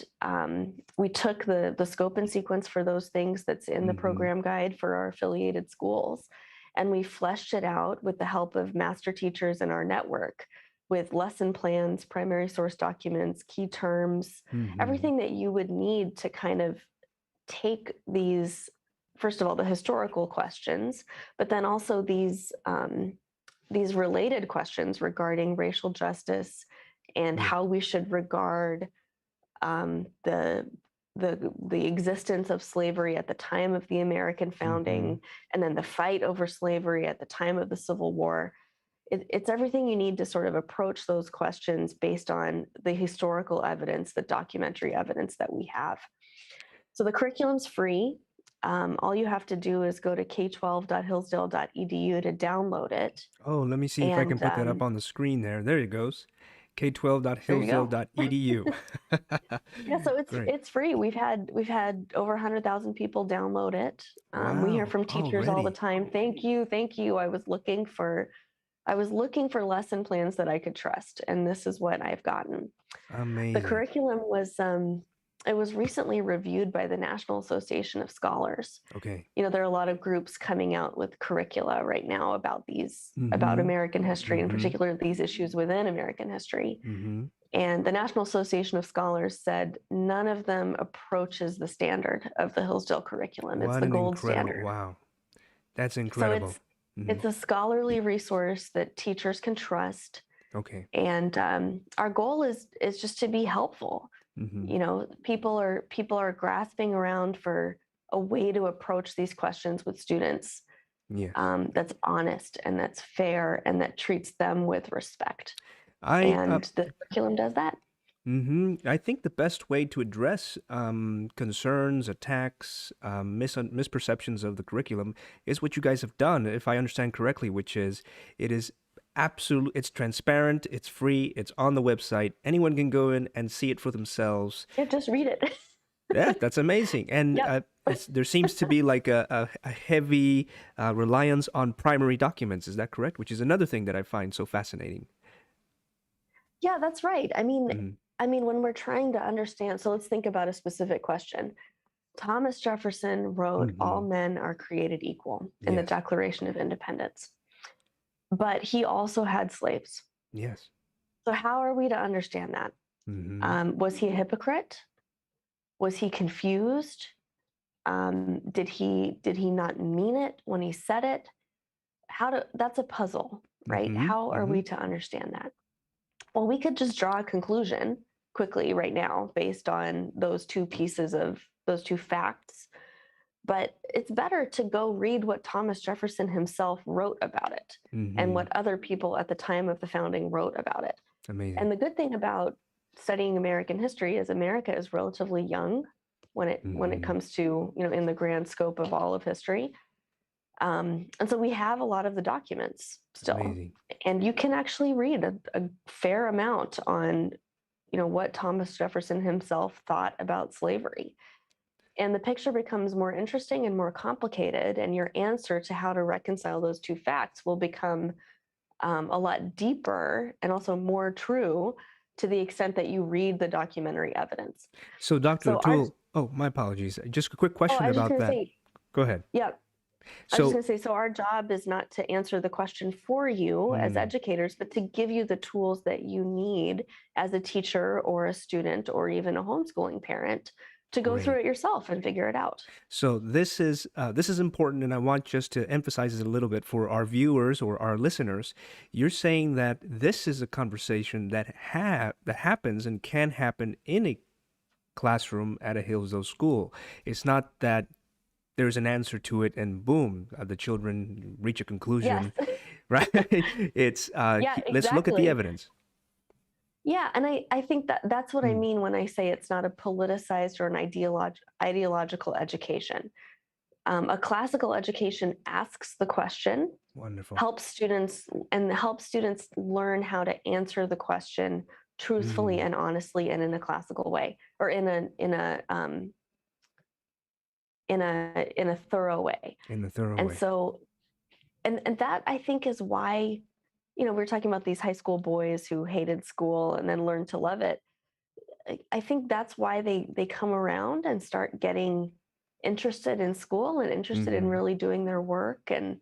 we took the scope and sequence for those things that's in the Mm-hmm. program guide for our affiliated schools. And we fleshed it out with the help of master teachers in our network with lesson plans, primary source documents, key terms, Mm-hmm. everything that you would need to kind of take these, first of all, the historical questions, but then also these related questions regarding racial justice and Yeah. how we should regard the existence of slavery at the time of the American Mm-hmm. founding, and then the fight over slavery at the time of the Civil War. It's everything you need to sort of approach those questions based on the historical evidence, the documentary evidence that we have. So the curriculum's free. All you have to do is go to k12.hillsdale.edu to download it. Oh, let me see if I can And put that up on the screen there. There it goes. there you go. K12.hillsdale.edu. Yeah, so Great. it's free. We've had over 100,000 people download it. We hear Wow. from teachers all the Already. time. Thank you. I was looking for lesson plans that I could trust, and this is what I've gotten. The Amazing. curriculum was it was recently reviewed by the National Association of Scholars. Okay. There are a lot of groups coming out with curricula right now about Mm-hmm. American history, in Mm-hmm. particular these issues within American history. Mm-hmm. And the National Association of Scholars said none of them approaches the standard of the Hillsdale curriculum. It's What the an gold incredible, standard. wow. That's So incredible. Mm-hmm. it's a scholarly resource that teachers can trust. Okay. And our goal is just to be helpful. Mm-hmm. People are grasping around for a way to approach these questions with students, Yes. that's honest and that's fair and that treats them with respect. I And the curriculum does that. I think the best way to address concerns, attacks, misperceptions of the curriculum is what you guys have done, if I understand correctly, which is it is it's transparent, it's free, it's on the website. Anyone can go in and see it for themselves. Yeah, just read it. Yeah, that's amazing. And Yep. there seems to be like a heavy reliance on primary documents. Is that correct? Which is another thing that I find so fascinating. Yeah, that's right. Mm-hmm. When we're trying to understand, so let's think about a specific question. Thomas Jefferson wrote, Mm-hmm. "All men are created equal" in the Yes. Declaration of Independence. But he also had slaves. Yes. So how are we to understand that? Mm-hmm. Was he a hypocrite? Was he confused? Did he not mean it when he said it? That's a puzzle, right? Mm-hmm. How are Mm-hmm. we to understand that? Well, we could just draw a conclusion quickly right now based on those two facts. But it's better to go read what Thomas Jefferson himself wrote about it and Mm-hmm. what other people at the time of the founding wrote about it. Amazing. And the good thing about studying American history is America is relatively young. when it Mm-hmm. comes to, in the grand scope of all of history. And so we have a lot of the documents still, Amazing. and you can actually read a fair amount on, what Thomas Jefferson himself thought about slavery. And the picture becomes more interesting and more complicated, and your answer to how to reconcile those two facts will become a lot deeper and also more true to the extent that you read the documentary evidence. So, Dr. So our O'Toole, oh, my apologies. Just a quick oh, question I was just about going to that. say, Go ahead. yeah, I was just So, going to say, so our job is not to answer the question for you as mm, educators, but to give you the tools that you need as a teacher or a student or even a homeschooling parent to go through great. it yourself and figure it out. So this is important, and I want just to emphasize it a little bit for our viewers or our listeners. You're saying that this is a conversation that happens and can happen in a classroom at a Hillsdale school. It's not that there's an answer to it and boom, the children reach a Yes. conclusion, right? It's Yeah, let's look at the exactly. evidence. Yeah, and I think that that's what I Mm, mean when I say it's not a politicized or an ideological education. A classical education asks the question, wonderful. helps students learn how to answer the question truthfully Mm, and honestly and in a classical way, or in a thorough way. in the thorough And way. so, and that I think is why, we're talking about these high school boys who hated school and then learned to love it. I think that's why they come around and start getting interested in school and interested in Hmm. really doing their work and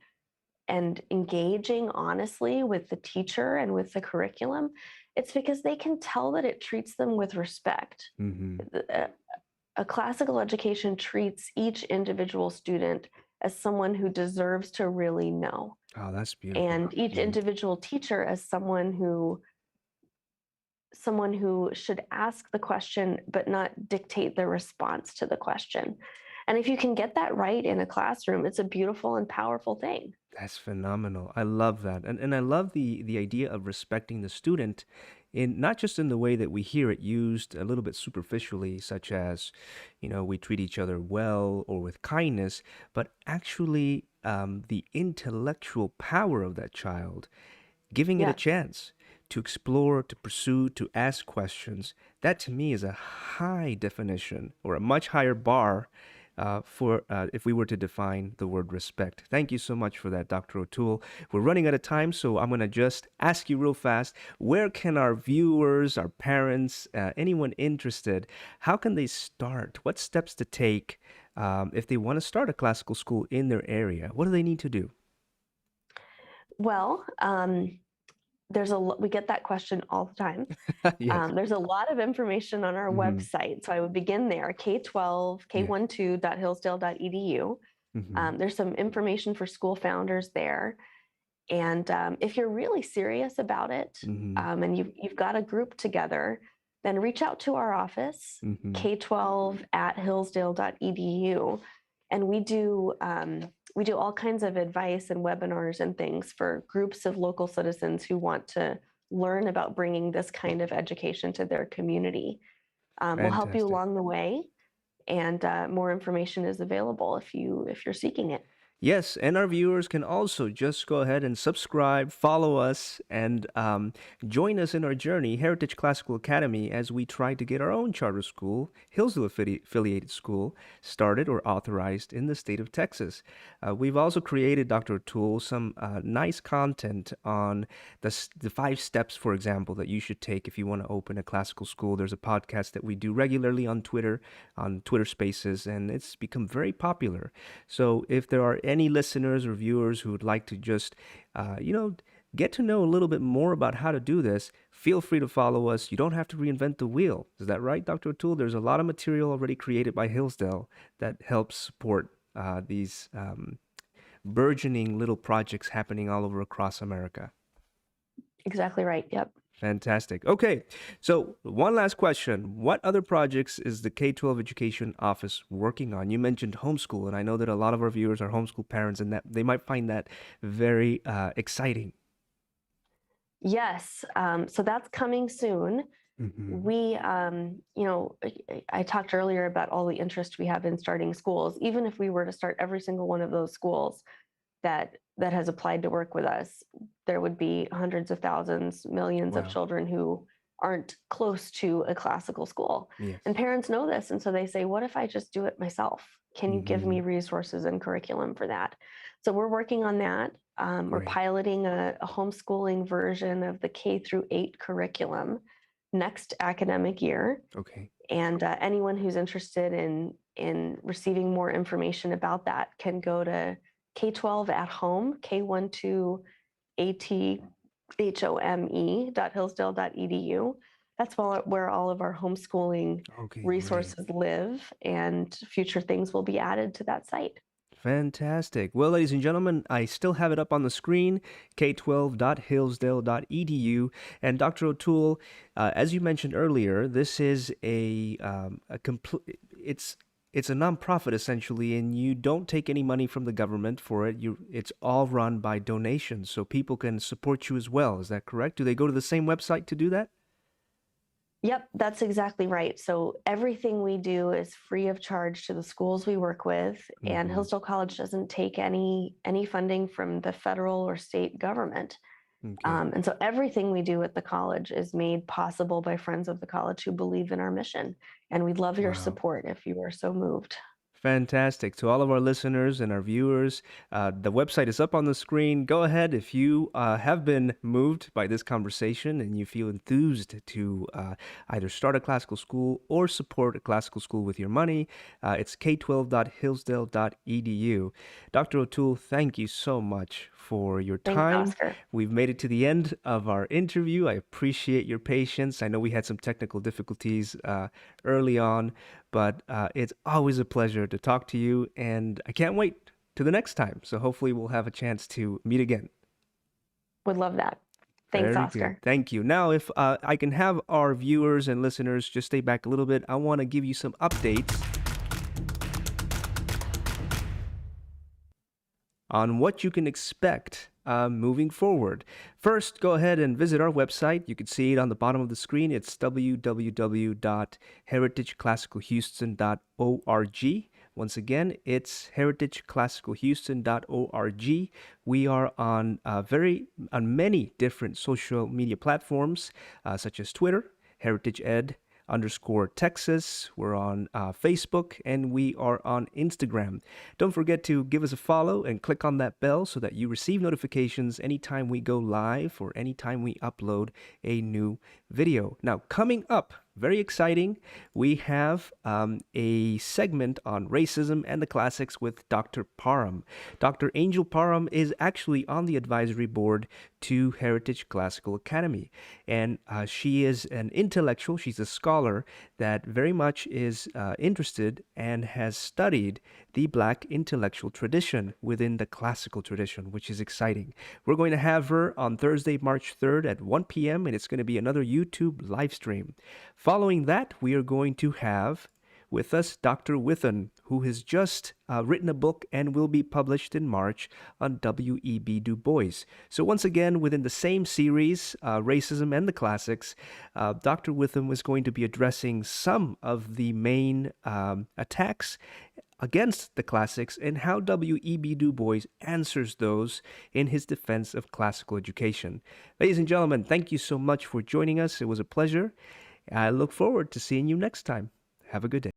engaging honestly with the teacher and with the curriculum. It's because they can tell that it treats them with respect. Hmm. A, a classical education treats each individual student as someone who deserves to really know, Oh, that's beautiful. and each Hmm. individual teacher as someone who should ask the question but not dictate the response to the question. And if you can get that right in a classroom, it's a beautiful and powerful thing. That's phenomenal. I love that. And I love the idea of respecting the student in not just in the way that we hear it used a little bit superficially, such as, we treat each other well or with kindness, but actually the intellectual power of that child, giving it a Yes. chance to explore, to pursue, to ask questions. That to me is a high definition or a much higher bar for if we were to define the word respect. Thank you so much for that, Dr. O'Toole. We're running out of time, so I'm going to just ask you real fast, where can our viewers, our parents, anyone interested, how can they start? What steps to take if they want to start a classical school in their area? What do they need to do? Well, we get that question all the time. Yes. There's a lot of information on our Hmm. website, so I would begin there. K12 Yes. k12.hillsdale.edu. Hmm. There's some information for school founders there. And if you're really serious about it, Hmm. and you've got a group together, then reach out to our office, Hmm. k12@hillsdale.edu, and we do all kinds of advice and webinars and things for groups of local citizens who want to learn about bringing this kind of education to their community. We'll help you Fantastic. along the way, and more information is available if you're seeking it. Yes, and our viewers can also just go ahead and subscribe, follow us, and join us in our journey, Heritage Classical Academy, as we try to get our own charter school, Hillsdale affiliated school, started or authorized in the state of Texas. We've also created, Dr. Toole, some nice content on the 5 steps, for example, that you should take if you want to open a classical school. There's a podcast that we do regularly on Twitter Spaces, and it's become very popular. So if there are any listeners or viewers who would like to just, get to know a little bit more about how to do this, feel free to follow us. You don't have to reinvent the wheel. Is that right, Dr. O'Toole? There's a lot of material already created by Hillsdale that helps support these burgeoning little projects happening all over across America. Exactly right. Yep. Fantastic. Okay, so one last question. What other projects is the K-12 Education Office working on? You mentioned homeschool, and I know that a lot of our viewers are homeschool parents, and that they might find that very exciting. Yes. So that's coming soon. Mm-hmm. We, I talked earlier about all the interest we have in starting schools. Even if we were to start every single one of those schools that has applied to work with us, there would be hundreds of thousands, millions of Wow. children who aren't close to a classical school. And Yes. parents know this. And so they say, what if I just do it myself? Can you give Mm-hmm. me resources and curriculum for that? So we're working on that. We're Great. piloting a homeschooling version of the K-8 curriculum next academic year. Okay. And anyone who's interested in receiving more information about that can go to K-12 at home, K12ATHOME.hillsdale.edu. That's where all of our homeschooling Okay, great. resources live, and future things will be added to that site. Fantastic. Well, ladies and gentlemen, I still have it up on the screen, k12.hillsdale.edu. And Dr. O'Toole, as you mentioned earlier, this is a complete, it's a nonprofit essentially, and you don't take any money from the government for it. It's all run by donations, so people can support you as well. Is that correct? Do they go to the same website to do that? Yep, that's exactly right. So everything we do is free of charge to the schools we work with, and Mm-hmm. Hillsdale College doesn't take any funding from the federal or state government. Okay. And so everything we do at the college is made possible by friends of the college who believe in our mission. And we'd love your Wow. support if you are so moved. Fantastic. To all of our listeners and our viewers, the website is up on the screen. Go ahead if you have been moved by this conversation and you feel enthused to either start a classical school or support a classical school with your money. It's k12.hillsdale.edu. Dr. O'Toole, thank you so much for your Thanks, time. Oscar. We've made it to the end of our interview. I appreciate your patience. I know we had some technical difficulties early on, but it's always a pleasure to talk to you, and I can't wait to the next time. So hopefully we'll have a chance to meet again. Would love that. Thanks, Very good. Oscar. Thank you. Now, if I can have our viewers and listeners just stay back a little bit, I want to give you some updates on what you can expect moving forward. First, go ahead and visit our website. You can see it on the bottom of the screen. It's www.heritageclassicalhouston.org. Once again, it's heritageclassicalhouston.org. We are on many different social media platforms, such as Twitter, Heritage Ed _Texas. We're on Facebook, and we are on Instagram. Don't forget to give us a follow and click on that bell so that you receive notifications anytime we go live or anytime we upload a new video. Now, coming up, very exciting, we have a segment on racism and the classics with Dr. Parham. Dr. Angel Parham is actually on the advisory board to Heritage Classical Academy, and she is an intellectual. She's a scholar that very much is interested and has studied the Black intellectual tradition within the classical tradition, which is exciting. We're going to have her on Thursday, March 3rd at 1 p.m., and it's going to be another YouTube live stream. Following that, we are going to have with us Dr. Withen, who has just written a book and will be published in March on W.E.B. Du Bois. So once again, within the same series, Racism and the Classics, Dr. Withen was going to be addressing some of the main attacks against the classics and how W.E.B. Du Bois answers those in his defense of classical education. Ladies and gentlemen, thank you so much for joining us. It was a pleasure. I look forward to seeing you next time. Have a good day.